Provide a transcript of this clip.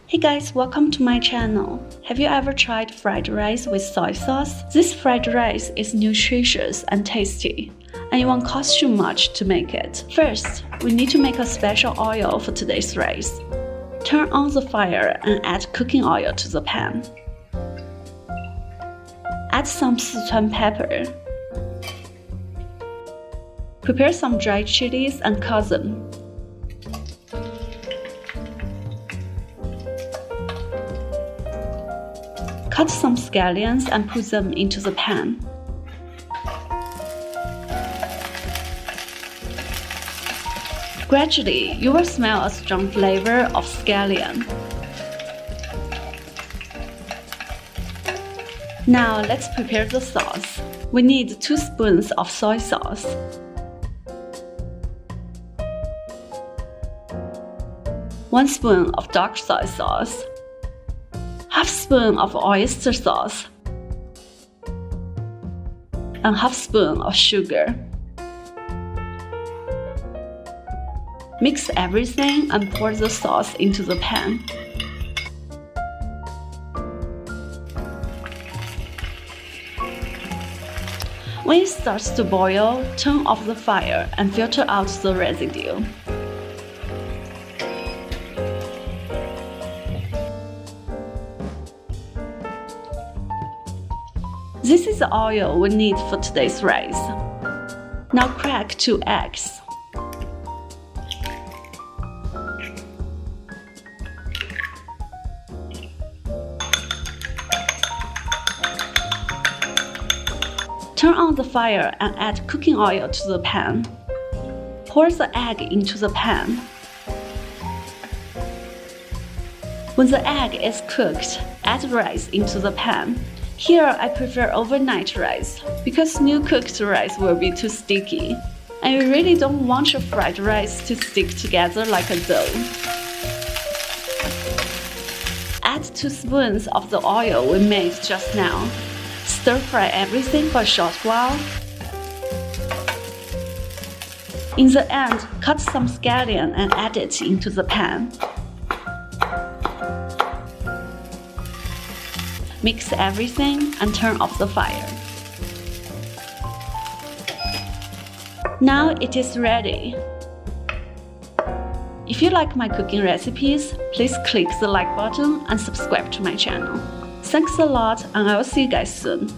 Hey guys, welcome to my channel. Have you ever tried fried rice with soy sauce? This fried rice is nutritious and tasty, and it won't cost you much to make it. First, we need to make a special oil for today's rice. Turn on the fire and add cooking oil to the pan. Add some Sichuan pepper. Prepare some dried chilies and cut them. Cut some scallions and put them into the pan. Gradually, you will smell a strong flavor of scallion. Now let's prepare the sauce. We need 2 spoons of soy sauce, 1 spoon of dark soy sauce, half spoon of oyster sauce, and half spoon of sugar. Mix everything and pour the sauce into the pan. When it starts to boil, turn off the fire and filter out the residue. This is the oil we need for today's rice. Now crack 2 eggs. Turn on the fire and add cooking oil to the pan. Pour the egg into the pan. When the egg is cooked, add rice into the pan. Here I prefer overnight rice, because new cooked rice will be too sticky, and you really don't want your fried rice to stick together like a dough. Add 2 spoons of the oil we made just now. Stir fry everything for a short while. In the end, cut some scallion and add it into the pan. Mix everything and turn off the fire. Now it is ready. If you like my cooking recipes, please click the like button and subscribe to my channel. Thanks a lot, and I will see you guys soon.